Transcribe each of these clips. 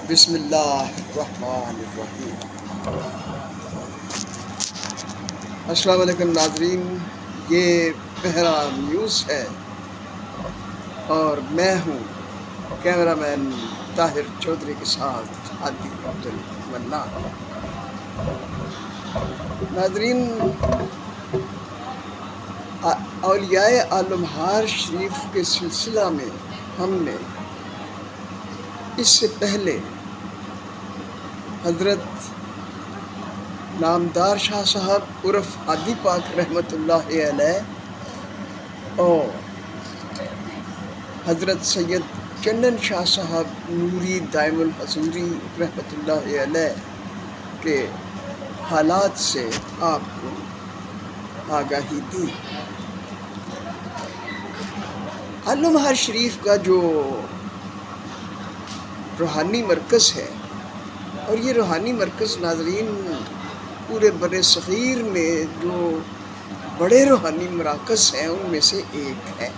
بسم اللہ الرحمن الرحیم۔ السلام علیکم ناظرین، یہ پہرا نیوز ہے اور میں ہوں کیمرہ مین طاہر چودھری کے ساتھ عادی عبد المنان۔ ناظرین، اولیاء عالمہار شریف کے سلسلہ میں ہم نے اس سے پہلے حضرت نامدار شاہ صاحب عرف عادی پاک رحمۃ اللہ علیہ اور حضرت سید چندن شاہ صاحب نوری دائم الحضوری رحمۃ اللہ علیہ کے حالات سے آپ کو آگاہی دی۔ عالمہار شریف کا جو روحانی مرکز ہے، اور یہ روحانی مرکز ناظرین پورے بر صغیر میں جو بڑے روحانی مراکز ہیں ان میں سے ایک ہے،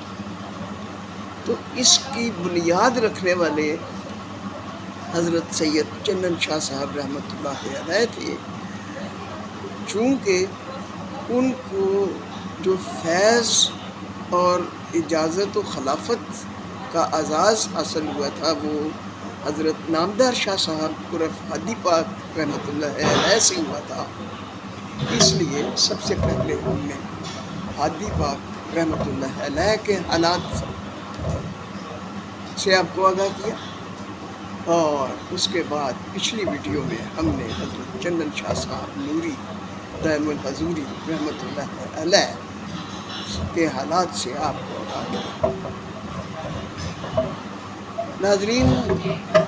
تو اس کی بنیاد رکھنے والے حضرت سید چندن شاہ صاحب رحمۃ اللہ علیہ تھے۔ چونکہ ان کو جو فیض اور اجازت و خلافت کا اعزاز حاصل ہوا تھا وہ حضرت نامدار شاہ صاحب عرف عادی پاک رحمۃ اللہ علیہ سے ہوا تھا، اس لیے سب سے پہلے ہم نے عادی پاک رحمۃ اللہ علیہ کے حالات سے آپ کو آگاہ کیا، اور اس کے بعد پچھلی ویڈیو میں ہم نے حضرت چندن شاہ صاحب نوری دائم الحضوری رحمۃ اللہ علیہ کے حالات سے آپ کو آگاہ کیا۔ ناظرین،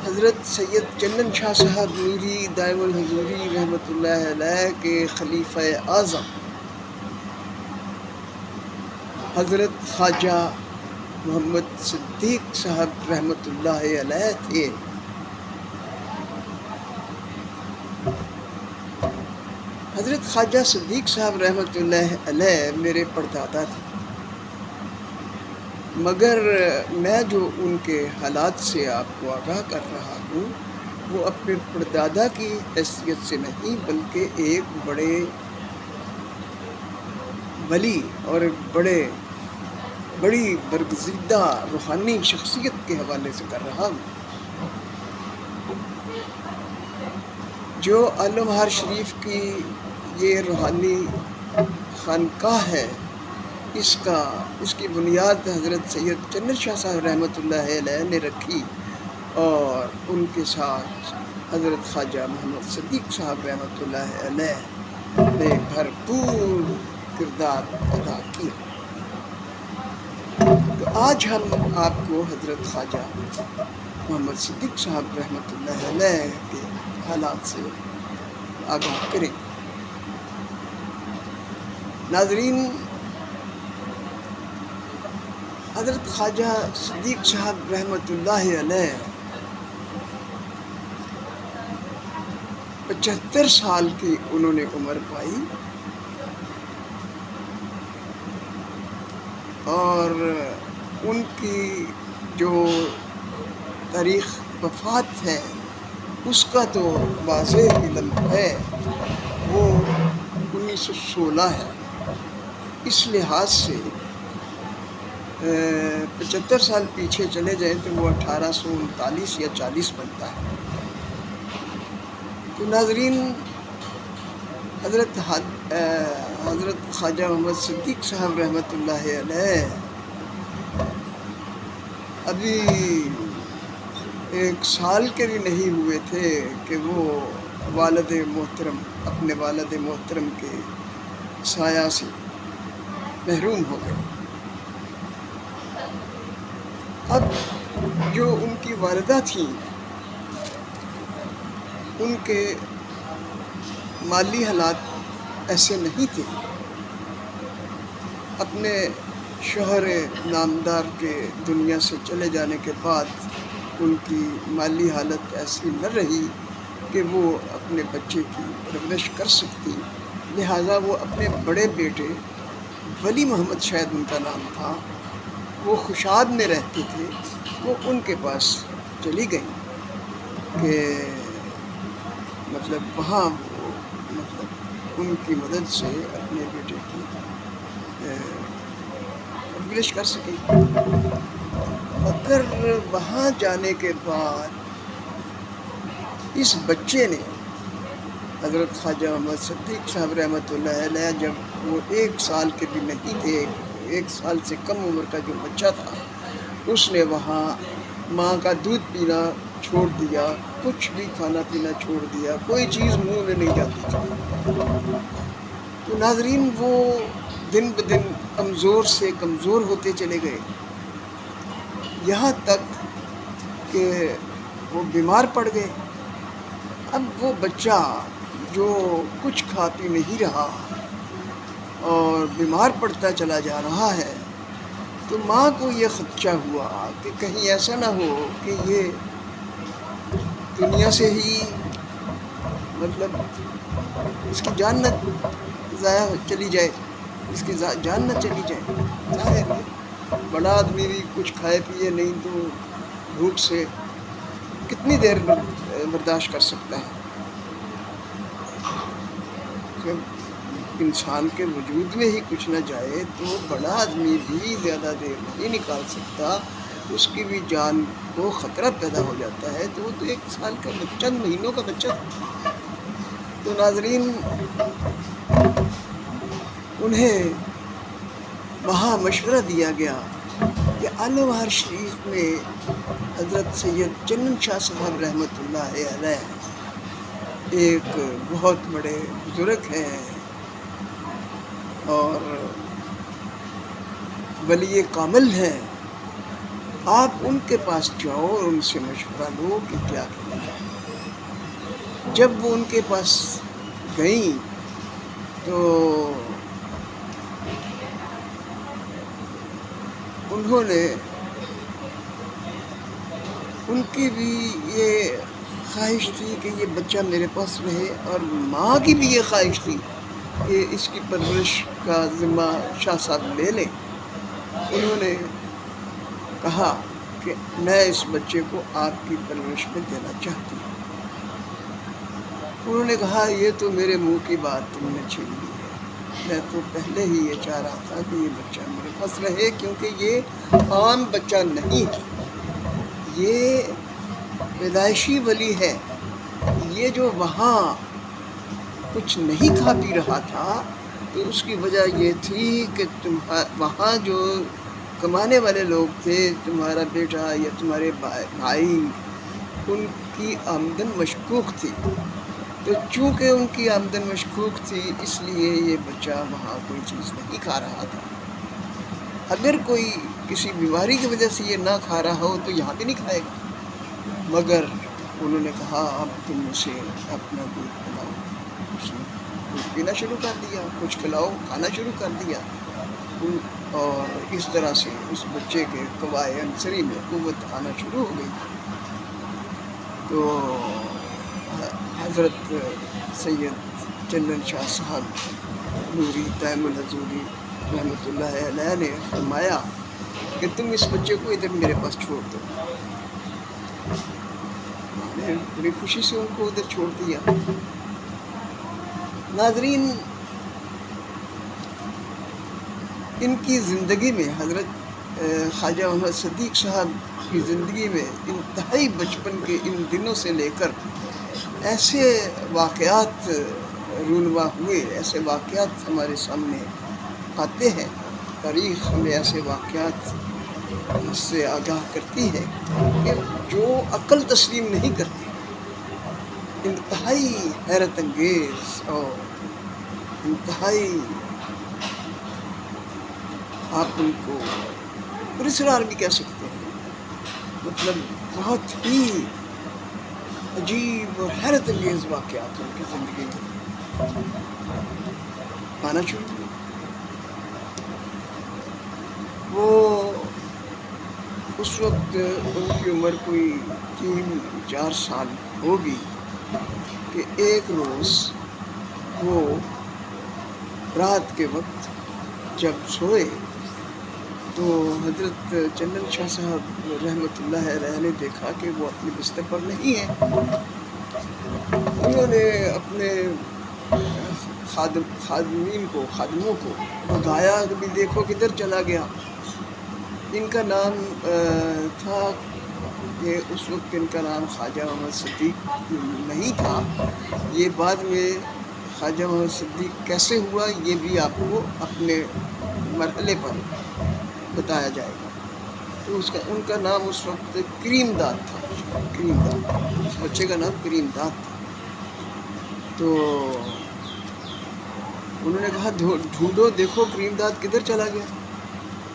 حضرت سید چندن شاہ صاحب نوری دائم الحضوری رحمۃ اللہ علیہ کے خلیفہ اعظم حضرت خواجہ محمد صدیق صاحب رحمۃ اللہ علیہ تھے۔ حضرت خواجہ صدیق صاحب رحمۃ اللہ علیہ میرے پردادا تھے، مگر میں جو ان کے حالات سے آپ کو آگاہ کر رہا ہوں وہ اپنے پردادا کی حیثیت سے نہیں بلکہ ایک بڑے ولی اور ایک بڑی برگزیدہ روحانی شخصیت کے حوالے سے کر رہا ہوں۔ جو عالمہار شریف کی یہ روحانی خانقاہ ہے، اس کی بنیاد حضرت سید چندن شاہ صاحب رحمۃ اللہ علیہ نے رکھی، اور ان کے ساتھ حضرت خواجہ محمد صدیق صاحب رحمۃ اللہ علیہ نے بھرپور کردار ادا کیا۔ تو آج ہم آپ کو حضرت خواجہ محمد صدیق صاحب رحمۃ اللہ علیہ کے حالات سے آگاہ کریں۔ ناظرین، حضرت خواجہ صدیق صاحب رحمۃ اللہ علیہ 75 سال کی انہوں نے عمر پائی، اور ان کی جو تاریخ وفات ہے اس کا تو واضح علم ہے، وہ 1916 ہے۔ اس لحاظ سے 75 سال پیچھے چلے جائیں تو وہ 1839 یا 40 بنتا ہے۔ تو ناظرین، حضرت خواجہ محمد صدیق صاحب رحمۃ اللہ علیہ ابھی 1 سال کے بھی نہیں ہوئے تھے کہ وہ اپنے والد محترم کے سایہ سے محروم ہو گئے۔ اب جو ان کی والدہ تھیں ان کے مالی حالات ایسے نہیں تھے، اپنے شوہر نامدار کے دنیا سے چلے جانے کے بعد ان کی مالی حالت ایسی نہ رہی کہ وہ اپنے بچے کی پرورش کر سکتی، لہٰذا وہ اپنے بڑے بیٹے ولی محمد شاید ان کا نام تھا، وہ خوشاد میں رہتے تھے، وہ ان کے پاس چلی گئیں۔ کہ مطلب وہاں وہ مطلب ان کی مدد سے اپنے بیٹے کی پرورش کر سکے. مگر وہاں جانے کے بعد اس بچے نے حضرت خواجہ محمد صدیق صاحب رحمۃ اللہ علیہ جب وہ 1 سال کے بھی نہیں تھے، 1 سال سے کم عمر کا جو بچہ تھا، اس نے وہاں ماں کا دودھ پینا چھوڑ دیا، کچھ بھی کھانا پینا چھوڑ دیا، کوئی چیز منہ میں نہیں جاتی تھی. تو ناظرین وہ دن بدن کمزور سے کمزور ہوتے چلے گئے، یہاں تک کہ وہ بیمار پڑ گئے. اب وہ بچہ جو کچھ کھا پی نہیں رہا اور بیمار پڑتا چلا جا رہا ہے، تو ماں کو یہ خدشہ ہوا کہ کہیں ایسا نہ ہو کہ یہ دنیا سے ہی مطلب اس کی جان نہ ضائع چلی جائے، اس کی جان نہ چلی جائے. ظاہر ہے بڑا آدمی بھی کچھ کھائے پیے نہیں تو بھوک سے کتنی دیر برداشت کر سکتا ہے. جب انسان کے وجود میں ہی کچھ نہ جائے تو بڑا آدمی بھی زیادہ دیر نہیں نکال سکتا، اس کی بھی جان کو خطرہ پیدا ہو جاتا ہے. تو وہ تو 1 سال کا چند مہینوں کا بچہ تھا. تو ناظرین انہیں وہاں مشورہ دیا گیا کہ اعلیٰ بہار شریف میں حضرت سید چنن شاہ صاحب رحمۃ اللہ علیہ ایک بہت بڑے بزرگ ہیں اور ولی کامل ہیں، آپ ان کے پاس جاؤ اور ان سے مشورہ لو کہ کیا کرنا ہے. جب وہ ان کے پاس گئیں تو انہوں نے ان کی بھی یہ خواہش تھی کہ یہ بچہ میرے پاس رہے، اور ماں کی بھی یہ خواہش تھی کہ اس کی پرورش کا ذمہ شاہ صاحب لے لیں. انہوں نے کہا کہ میں اس بچے کو آپ کی پرورش میں دینا چاہتی ہوں. انہوں نے کہا یہ تو میرے منہ کی بات تم نے چھین لی ہے، میں تو پہلے ہی یہ چاہ رہا تھا کہ یہ بچہ میرے پاس رہے، کیونکہ یہ عام بچہ نہیں ہے، یہ پیدائشی ولی ہے. یہ جو وہاں کچھ نہیں کھا پی رہا تھا تو اس کی وجہ یہ تھی کہ وہاں جو کمانے والے لوگ تھے، تمہارا بیٹا یا تمہارے بھائی، ان کی آمدن مشکوک تھی. تو چونکہ ان کی آمدن مشکوک تھی اس لیے یہ بچہ وہاں کوئی چیز نہیں کھا رہا تھا. اگر کوئی کسی بیماری کی وجہ سے یہ نہ کھا رہا ہو تو یہاں بھی نہیں کھائے گا. مگر انہوں نے کہا اب تم اسے اپنا دودھ پلاؤ. اس نے دودھ پینا شروع کر دیا، کچھ کھلاؤ کھانا شروع کر دیا، اور اس طرح سے اس بچے کے قوائے عنصری میں قوت آنا شروع ہو گئی. تو حضرت سید چندن شاہ صاحب نوری دائم الحضوری رحمۃ اللہ علیہ نے فرمایا کہ تم اس بچے کو ادھر میرے پاس چھوڑ دو. میں نے بڑی خوشی سے ان کو ادھر چھوڑ دیا. ناظرین ان کی زندگی میں حضرت خواجہ محمد صدیق صاحب کی زندگی میں انتہائی بچپن کے ان دنوں سے لے کر ایسے واقعات رونما ہوئے، ایسے واقعات ہمارے سامنے آتے ہیں. تاریخ ہمیں ایسے واقعات سے آگاہ کرتی ہے کہ جو عقل تسلیم نہیں کرتی. انتہائی حیرت انگیز اور انتہائی آپ ان کو پرسرار بھی کہہ سکتے ہیں، مطلب بہت ہی عجیب اور حیرت انگیز واقعات ان کی زندگی میں آنا شروع ہوئے. وہ اس وقت ان کی عمر کوئی 3-4 سال ہوگی کہ ایک روز وہ رات کے وقت جب سوئے تو حضرت چندن شاہ صاحب رحمۃ اللہ علیہ نے دیکھا کہ وہ اپنے بستر پر نہیں ہیں. انہوں نے اپنے خادموں کو بھگایا کہ بھی دیکھو کدھر چلا گیا. ان کا نام تھا کہ اس وقت ان کا نام خواجہ محمد صدیق نہیں تھا. یہ بعد میں خواجہ محمد صدیق کیسے ہوا یہ بھی آپ کو اپنے مرحلے پر بتایا جائے گا. تو ان کا نام اس وقت کریم داد تھا. کریم داد، اس بچے کا نام کریم داد تھا. تو انہوں نے کہا ڈھونڈو دیکھو کریم داد کدھر چلا گیا.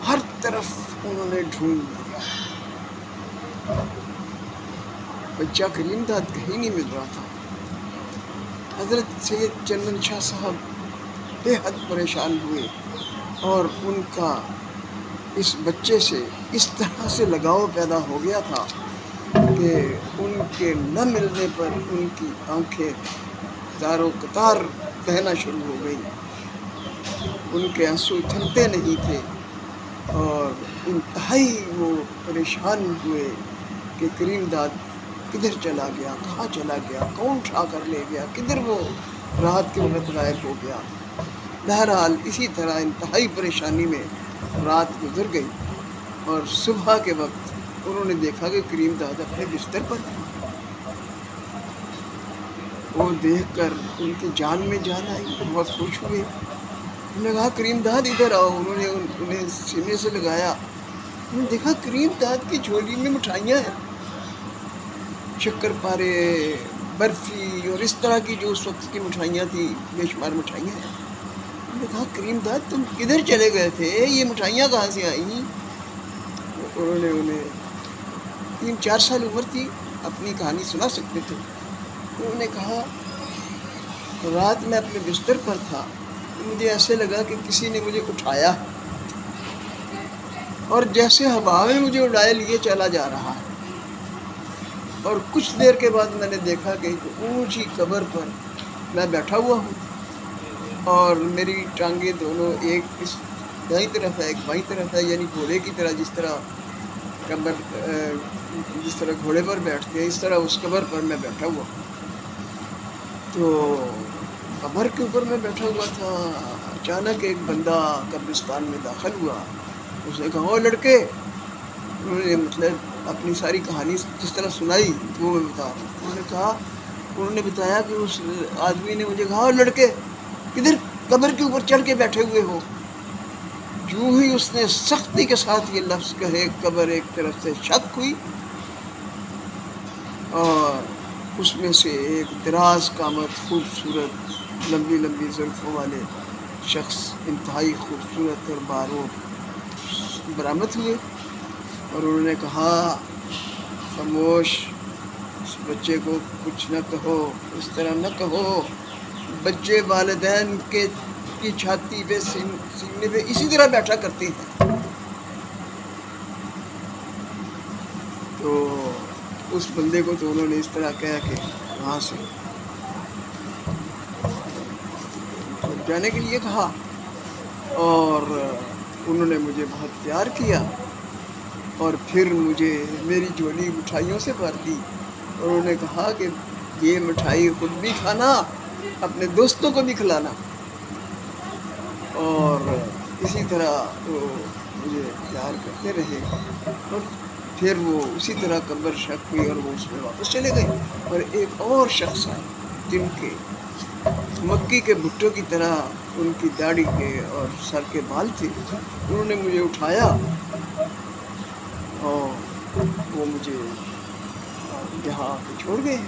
ہر طرف انہوں نے ڈھونڈ لیا، بچہ کریم داد کہیں نہیں مل رہا تھا. حضرت سید چندن شاہ صاحب بے حد پریشان ہوئے اور ان کا اس بچے سے اس طرح سے لگاؤ پیدا ہو گیا تھا کہ ان کے نہ ملنے پر ان کی آنکھیں زاروں قطار بہنا شروع ہو گئی. ان کے آنسو تھمتے نہیں تھے اور انتہائی وہ پریشان ہوئے کہ کریم داد کدھر چلا گیا، کہاں چلا گیا، کون اٹھا کر لے گیا، کدھر وہ رات کے وقت غائب ہو گیا. بہرحال اسی طرح انتہائی پریشانی میں رات گزر گئی اور صبح کے وقت انہوں نے دیکھا کہ کریم داد اپنے بستر پر ہے. وہ دیکھ کر ان کی جان میں جان آئی، بہت خوش ہوئے. انہوں نے کہا کریم داد ادھر آؤ. انہوں نے انہیں سینے سے لگایا. انہوں نے دیکھا کریم داد کی جھولی میں مٹھائیاں ہیں، شکر پارے، برفی اور اس طرح کی جو اس وقت کی مٹھائیاں تھیں، بے شمار مٹھائیاں ہیں. انہوں نے کہا کریم داد تم کدھر چلے گئے تھے، یہ مٹھائیاں کہاں سے آئیں؟ انہوں نے انہیں 3-4 سال عمر تھی، اپنی کہانی سنا سکتے تھے. انہوں نے کہا رات میں اپنے بستر پر تھا، مجھے ایسے لگا کہ کسی نے مجھے اٹھایا اور جیسے ہوا میں مجھے اڑائے لیے چلا جا رہا ہے. اور کچھ دیر کے بعد میں نے دیکھا کہ ایک اونچی قبر پر میں بیٹھا ہوا ہوں اور میری ٹانگیں دونوں ایک اس دائیں طرف ہے ایک بائیں طرف ہے، یعنی گھوڑے کی طرح. جس طرح گھوڑے پر بیٹھتے ہیں اس طرح اس قبر پر میں بیٹھا ہوا. تو قبر کے اوپر میں بیٹھا ہوا تھا. اچانک ایک بندہ قبرستان میں داخل ہوا. اس نے کہا او لڑکے. انہوں نے مطلب اپنی ساری کہانی جس طرح سنائی وہ میں بتا رہا ہوں. انہوں نے بتایا کہ اس آدمی نے مجھے کہا او لڑکے کدھر قبر کے اوپر چڑھ کے بیٹھے ہوئے ہو. جو ہی اس نے سختی کے ساتھ یہ لفظ کہے قبر ایک طرف سے شک ہوئی اور اس میں سے ایک دراز قامت خوبصورت لمبی لمبی زلفوں والے شخص انتہائی خوبصورت اور باروق برآمد ہوئے. اور انہوں نے کہا خاموش، اس بچے کو کچھ نہ کہو، اس طرح نہ کہو. بچے والدین کی چھاتی پہ سینے پہ اسی طرح بیٹھا کرتے ہیں. تو اس بندے کو تو انہوں نے اس طرح کہا کہ وہاں سے جانے کے لیے کہا اور انہوں نے مجھے بہت پیار کیا اور پھر مجھے میری جھولی مٹھائیوں سے بھر دی. اور انہوں نے کہا کہ یہ مٹھائی خود بھی کھانا، اپنے دوستوں کو بھی کھلانا. اور اسی طرح وہ مجھے پیار کرتے رہے اور پھر وہ اسی طرح قبر شک ہوئی اور وہ اس میں واپس چلے گئے. اور ایک اور شخص آئے جن کے مکی کے بھٹوں کی طرح ان کی داڑھی کے اور سر کے بال تھے. انہوں نے مجھے اٹھایا اور وہ مجھے یہاں پہ چھوڑ گئے.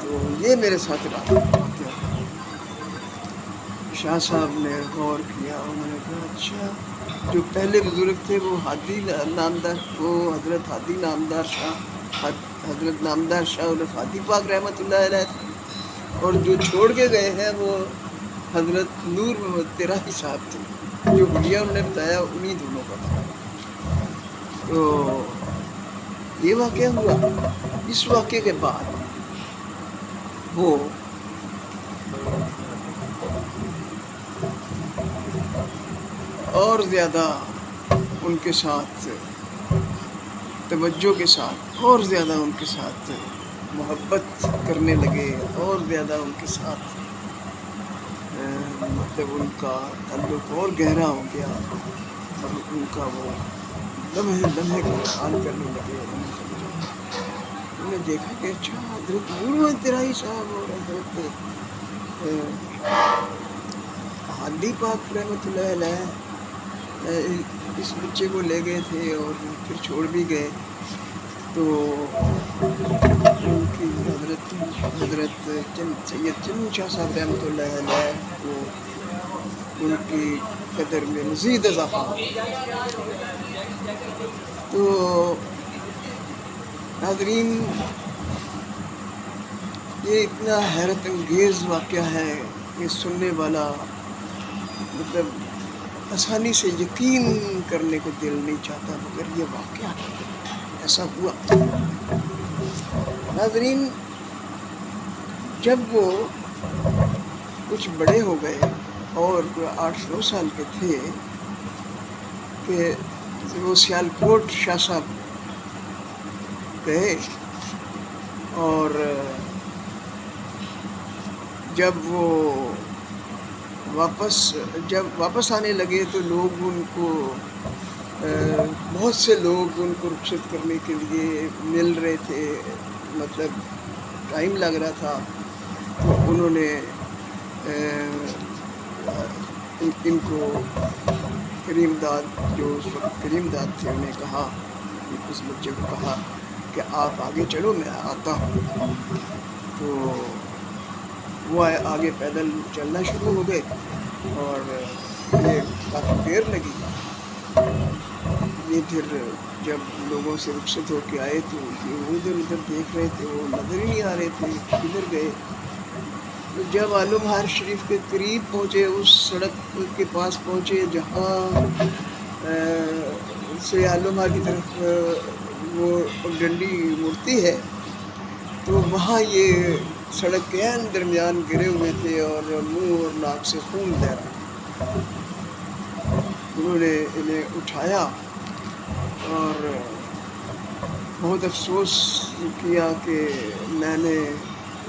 تو یہ میرے ساتھ رات واقعہ. شاہ صاحب نے غور کیا. انہوں نے کہا اچھا جو پہلے بزرگ تھے وہ حضرت ہادی نامدار شاہ، حضرت نامدار شاہ عرف ہادی پاک رحمۃ اللہ علیہ تھے، اور جو چھوڑ کے گئے ہیں وہ حضرت نور محمد تراہی صاحب تھے. جو بھیا انہوں نے بتایا انہی دونوں کا تھا. تو یہ واقعہ ہوا. اس واقعے کے بعد وہ اور زیادہ ان کے ساتھ توجہ کے ساتھ اور زیادہ ان کے ساتھ محبت کرنے لگے، اور زیادہ ان کے ساتھ مطلب ان کا تعلق اور گہرا ہو گیا، اور ان کا وہ لمحے لمحے کو حال کرنے لگے۔ انہوں نے دیکھا کہ اچھا حضرت نور ترائی صاحب اور حضرت حادی پاک رحمۃ اللہ علیہ اس بچے کو لے گئے تھے اور پھر چھوڑ بھی گئے، تو ان کی حضرت سید چند شاہ صاحب رحمۃ اللہ علیہ وہ ان کی قدر میں مزید اضافہ ہو۔ تو ناظرین، یہ اتنا حیرت انگیز واقعہ ہے کہ سننے والا مطلب آسانی سے یقین کرنے کو دل نہیں چاہتا، مگر یہ واقعہ ایسا ہوا۔ ناظرین، جب وہ کچھ بڑے ہو گئے اور 8-9 سال کے تھے کہ وہ سیالکوٹ شاہ صاحب گئے، اور جب وہ واپس آنے لگے تو لوگ ان کو بہت سے لوگ ان کو رخصت کرنے کے لیے مل رہے تھے، مطلب ٹائم لگ رہا تھا، تو انہوں نے ان کو کریم داد، جو اس وقت کریم داد تھے، انہیں کہا، اس بچے کو کہا کہ آپ آگے چلو، میں آتا ہوں۔ تو وہ آگے پیدل چلنا شروع ہو گئے، اور یہ کافی دیر لگی۔ یہ پھر جب لوگوں سے رخصت ہو کے آئے تو یہ ادھر ادھر دیکھ رہے تھے، وہ نظر ہی نہیں آ رہے تھے کدھر گئے۔ تو جب عالم بہار شریف کے قریب پہنچے، اس سڑک کے پاس پہنچے جہاں سے عالم بہار کی طرف وہ ڈنڈی مڑتی ہے، تو وہاں یہ سڑک کے درمیان گرے ہوئے تھے اور منہ اور ناک سے خون بہہ رہا تھا۔ انہوں نے انہیں اٹھایا اور بہت افسوس کیا کہ میں نے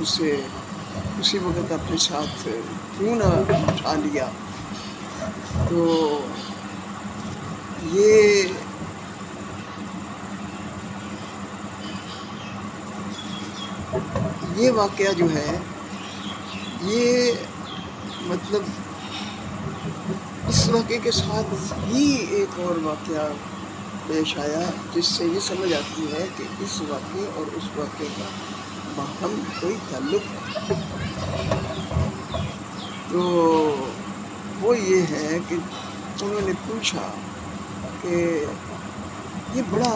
اسے اسی وقت اپنے ساتھ کیوں نہ اٹھا لیا۔ تو یہ واقعہ جو ہے، یہ مطلب اس واقعے کے ساتھ ہی ایک اور واقعہ پیش آیا، جس سے یہ سمجھ آتی ہے کہ اس واقعے اور اس واقعے کا باہم کوئی تعلق ہے۔ تو وہ یہ ہے کہ انہوں نے پوچھا کہ یہ بڑا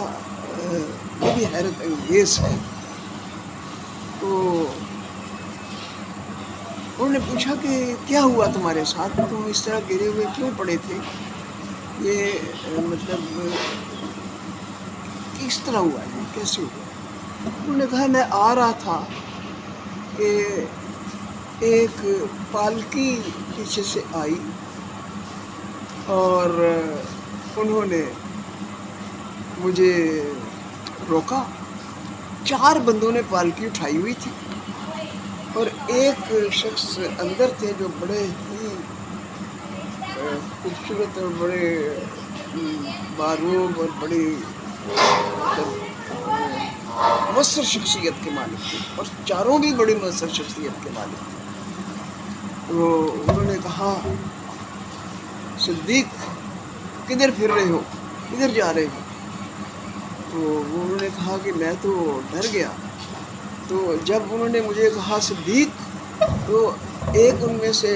یہ بھی حیرت انگیز ہے۔ تو انہوں نے پوچھا کہ کیا ہوا تمہارے ساتھ، تم اس طرح گرے ہوئے کیوں پڑے تھے، یہ مطلب کس طرح ہوا، یہ کیسے ہوا؟ انہوں نے کہا میں آ رہا تھا کہ ایک پالکی پیچھے سے آئی اور انہوں نے مجھے روکا۔ 4 بندوں نے پالکی اٹھائی ہوئی تھی اور ایک شخص اندر تھے جو بڑے ہی خوبصورت اور بڑے باروب اور بڑی مؤثر شخصیت کے مالک تھے، اور 4 بھی بڑی مؤثر شخصیت کے مالک تھے۔ تو انہوں نے کہا صدیق کدھر پھر رہے ہو، کدھر جا رہے ہو؟ تو انہوں نے کہا کہ میں تو ڈر گیا۔ تو جب انہوں نے مجھے کہا صدیق، تو ایک ان میں سے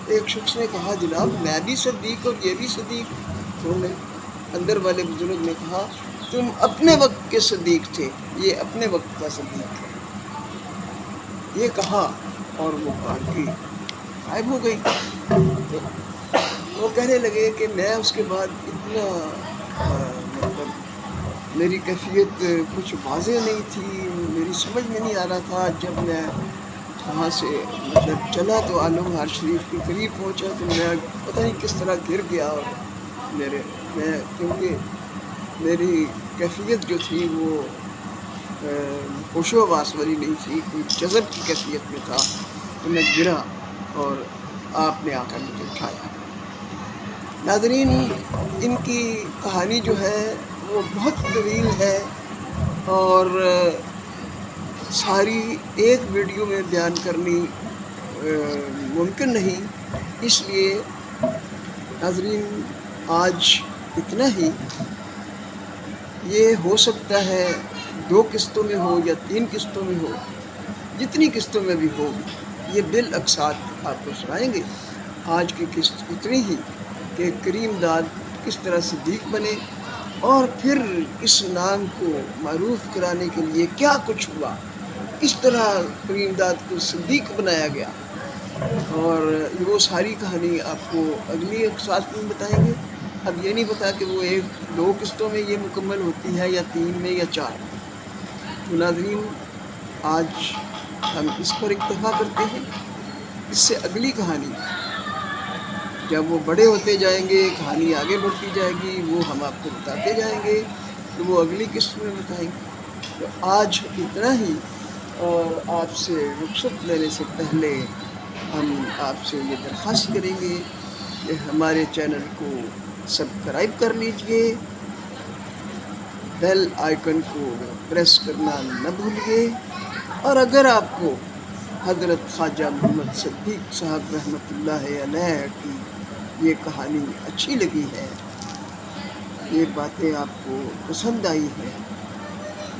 ایک شخص نے کہا جناب میں بھی صدیق اور یہ بھی صدیق۔ تو انہوں نے اندر والے بزرگ نے کہا تم اپنے وقت کے صدیق تھے، یہ اپنے وقت کا صدیق ہے، یہ کہا اور وہ پالکی غائب ہو گئی۔ تو وہ کہنے لگے کہ میں اس کے بعد اتنا مطلب میری کیفیت کچھ واضح نہیں تھی، میری سمجھ میں نہیں آ رہا تھا۔ جب میں وہاں سے مطلب چلا تو عالم بہار شریف کے قریب پہنچا تو میں پتہ نہیں کس طرح گر گیا، اور میں کیونکہ میری کیفیت جو تھی وہ ہوش و حواس والی نہیں تھی، کوئی جذب کی کیفیت میں تھا، تو میں گرا اور آپ نے آ کر مجھے اٹھایا۔ ناظرین، ان کی کہانی جو ہے وہ بہت طویل ہے اور ساری ایک ویڈیو میں بیان کرنی ممکن نہیں، اس لیے ناظرین آج اتنا ہی۔ یہ ہو سکتا ہے 2 قسطوں میں ہو یا 3 قسطوں میں ہو، جتنی قسطوں میں بھی ہو، یہ بالاقساط آپ کو سنائیں گے۔ آج کی قسط اتنی ہی کہ کریم داد کس طرح صدیق بنے اور پھر اس نام کو معروف کرانے کے لیے کیا کچھ ہوا، کس طرح کریم داد کو صدیق بنایا گیا، اور وہ ساری کہانی آپ کو اگلی اقساط میں بتائیں گے۔ اب یہ نہیں پتا کہ وہ 2 قسطوں میں یہ مکمل ہوتی ہے یا 3 میں یا 4 میں۔ تو ناظرین آج ہم اس پر اکتفا کرتے ہیں۔ اس سے اگلی کہانی جب وہ بڑے ہوتے جائیں گے، کہانی آگے بڑھتی جائے گی، وہ ہم آپ کو بتاتے جائیں گے، تو وہ اگلی قسط میں بتائیں گے۔ تو آج اتنا ہی، اور آپ سے رخصت لینے سے پہلے ہم آپ سے یہ درخواست کریں گے کہ ہمارے چینل کو سبسکرائب کر لیجئے، بیل آئیکن کو پریس کرنا نہ بھولیے، اور اگر آپ کو حضرت خواجہ محمد صدیق صاحب رحمۃ اللہ علیہ کی یہ کہانی اچھی لگی ہے، یہ باتیں آپ کو پسند آئی ہیں،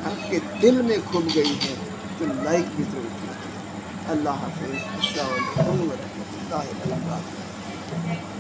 آپ کے دل میں کھب گئی ہے، تو لائک بھی ضرور کیجیے۔ اللہ حافظ۔ السلام علیکم ورحمۃ اللہ وبرکاتہ۔